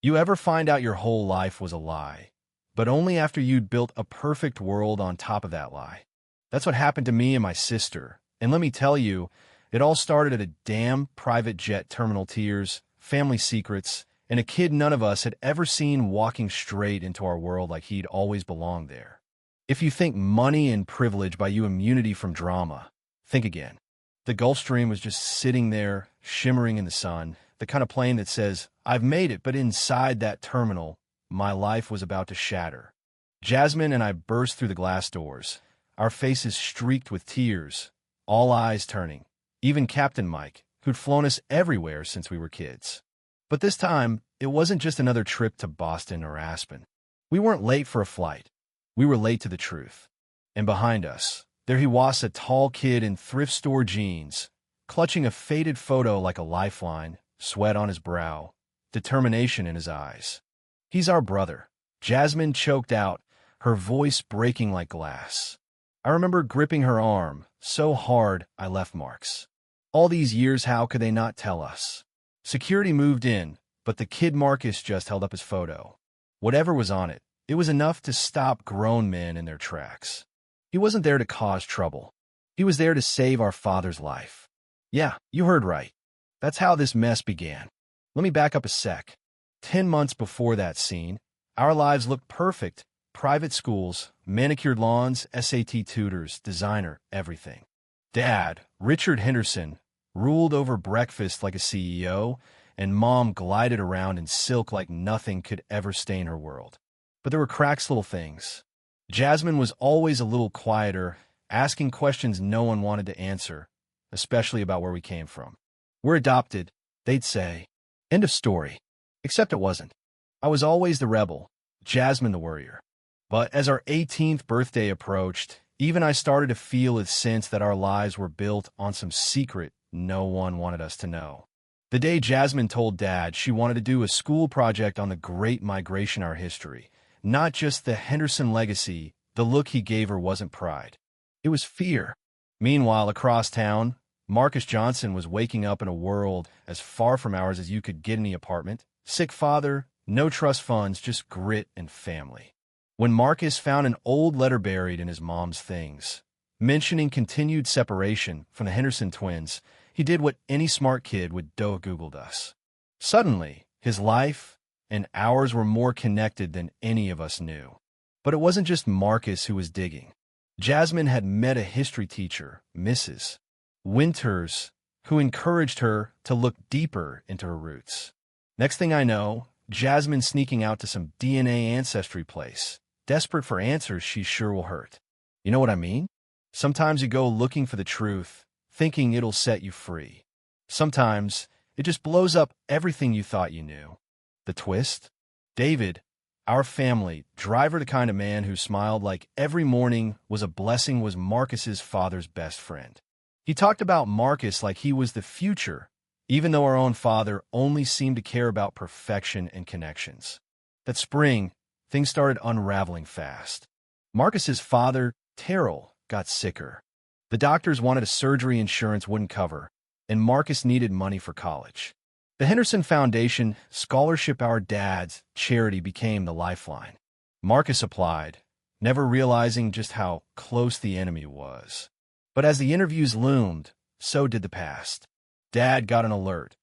You ever find out your whole life was a lie, but only after you'd built a perfect world on top of that lie? That's what happened to me and my sister. And let me tell you, it all started at a damn private jet terminal tears, family secrets, and a kid none of us had ever seen walking straight into our world like he'd always belonged there. If you think money and privilege buy you immunity from drama, think again. The Gulfstream was just sitting there, shimmering in the sun, the kind of plane that says, "I've made it," but inside that terminal, my life was about to shatter. Jasmine and I burst through the glass doors, our faces streaked with tears, all eyes turning, even Captain Mike, who'd flown us everywhere since we were kids. But this time, it wasn't just another trip to Boston or Aspen. We weren't late for a flight. We were late to the truth. And behind us, there he was, a tall kid in thrift store jeans, clutching a faded photo like a lifeline, sweat on his brow, determination in his eyes. "He's our brother," Jasmine choked out, her voice breaking like glass. I remember gripping her arm so hard I left marks. All these years, how could they not tell us? Security moved in, but the kid Marcus just held up his photo. Whatever was on it, it was enough to stop grown men in their tracks. He wasn't there to cause trouble. He was there to save our father's life. Yeah, you heard right. That's how this mess began. Let me back up a sec. 10 months before that scene, our lives looked perfect. Private schools, manicured lawns, SAT tutors, designer, everything. Dad, Richard Henderson, ruled over breakfast like a CEO, and Mom glided around in silk like nothing could ever stain her world. But there were cracks, little things. Jasmine was always a little quieter, asking questions no one wanted to answer, especially about where we came from. "We're adopted," they'd say. End of story. Except it wasn't. I was always the rebel, Jasmine the worrier. But as our 18th birthday approached, even I started to feel a sense that our lives were built on some secret no one wanted us to know. The day Jasmine told Dad she wanted to do a school project on the Great Migration, our history, not just the Henderson legacy, the look he gave her wasn't pride. It was fear. Meanwhile, across town, Marcus Johnson was waking up in a world as far from ours as you could get in the apartment. Sick father, no trust funds, just grit and family. When Marcus found an old letter buried in his mom's things, mentioning continued separation from the Henderson twins, he did what any smart kid would do: Googled us. Suddenly, his life and ours were more connected than any of us knew. But it wasn't just Marcus who was digging. Jasmine had met a history teacher, Mrs. Winters, who encouraged her to look deeper into her roots. Next thing I know, Jasmine sneaking out to some DNA ancestry place, desperate for answers she sure will hurt. You know what I mean? Sometimes you go looking for the truth, thinking it'll set you free. Sometimes it just blows up everything you thought you knew. The twist? David, our family driver, the kind of man who smiled like every morning was a blessing, was Marcus's father's best friend. He talked about Marcus like he was the future, even though our own father only seemed to care about perfection and connections. That spring, things started unraveling fast. Marcus's father, Terrell, got sicker. The doctors wanted a surgery insurance wouldn't cover, and Marcus needed money for college. The Henderson Foundation scholarship, our dad's charity, became the lifeline. Marcus applied, never realizing just how close the enemy was. But as the interviews loomed, so did the past. Dad got an alert.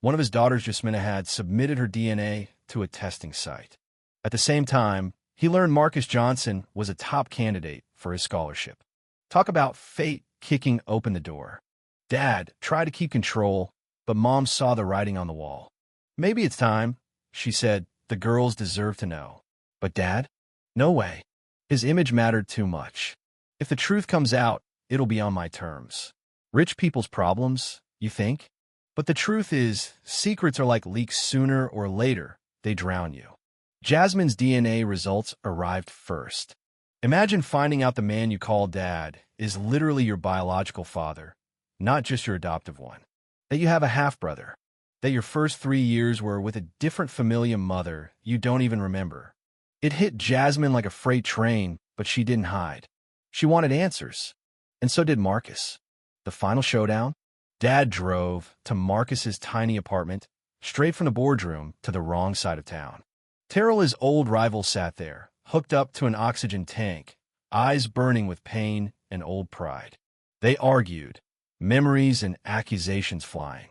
One of his daughters, Jasmina, had submitted her DNA to a testing site. At the same time, he learned Marcus Johnson was a top candidate for his scholarship. Talk about fate kicking open the door. Dad tried to keep control, but Mom saw the writing on the wall. "Maybe it's time," she said. "The girls deserve to know." But Dad? No way. His image mattered too much. If the truth comes out, it'll be on my terms. Rich people's problems, you think? But the truth is, secrets are like leaks. Sooner or later, they drown you. Jasmine's DNA results arrived first. Imagine finding out the man you call Dad is literally your biological father, not just your adoptive one. That you have a half-brother. That your first 3 years were with a different familial mother you don't even remember. It hit Jasmine like a freight train, but she didn't hide. She wanted answers. And so did Marcus. The final showdown? Dad drove to Marcus's tiny apartment, straight from the boardroom to the wrong side of town. Terrell, his old rival, sat there, hooked up to an oxygen tank, eyes burning with pain and old pride. They argued, memories and accusations flying.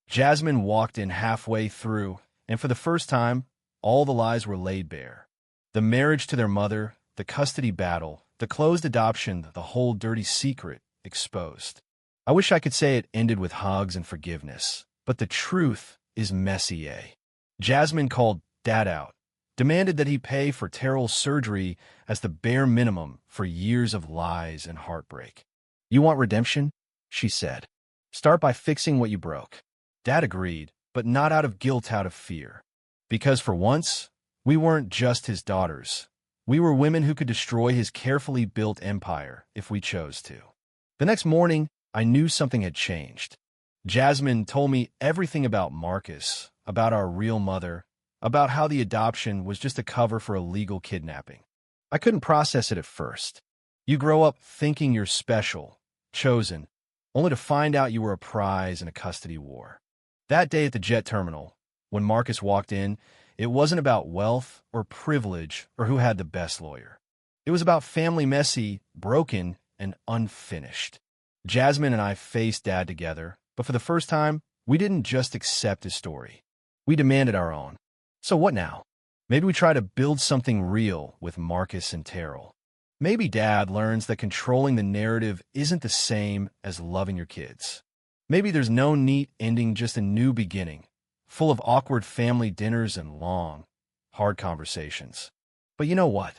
Jasmine walked in halfway through, and for the first time, all the lies were laid bare. The marriage to their mother, the custody battle, the closed adoption, the whole dirty secret exposed. I wish I could say it ended with hugs and forgiveness, but the truth is messy, eh? Jasmine called Dad out, demanded that he pay for Terrell's surgery as the bare minimum for years of lies and heartbreak. You want redemption? She said. Start by fixing what you broke. Dad agreed, but not out of guilt, out of fear. Because for once, we weren't just his daughters. We were women who could destroy his carefully built empire if we chose to. The next morning, I knew something had changed. Jasmine told me everything about Marcus, about our real mother, about how the adoption was just a cover for illegal kidnapping. I couldn't process it at first. You grow up thinking you're special, chosen, only to find out you were a prize in a custody war. That day at the jet terminal, when Marcus walked in, it wasn't about wealth or privilege or who had the best lawyer. It was about family messy, broken, and unfinished. Jasmine and I faced Dad together, but for the first time, we didn't just accept his story. We demanded our own. So what now? Maybe we try to build something real with Marcus and Terrell. Maybe Dad learns that controlling the narrative isn't the same as loving your kids. Maybe there's no neat ending, just a new beginning, full of awkward family dinners and long, hard conversations. But you know what?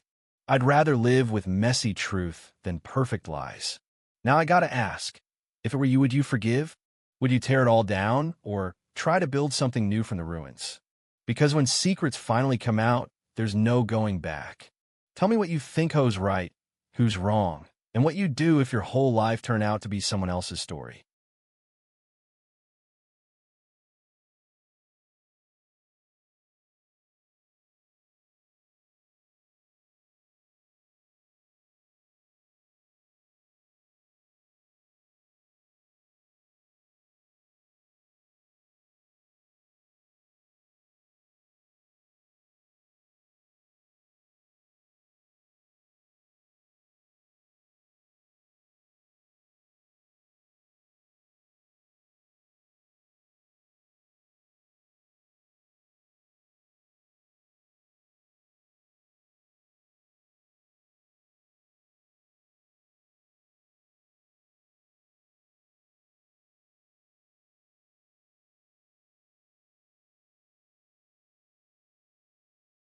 I'd rather live with messy truth than perfect lies. Now I gotta ask, if it were you, would you forgive? Would you tear it all down or try to build something new from the ruins? Because when secrets finally come out, there's no going back. Tell me what you think, who's right, who's wrong, and what you'd do if your whole life turned out to be someone else's story.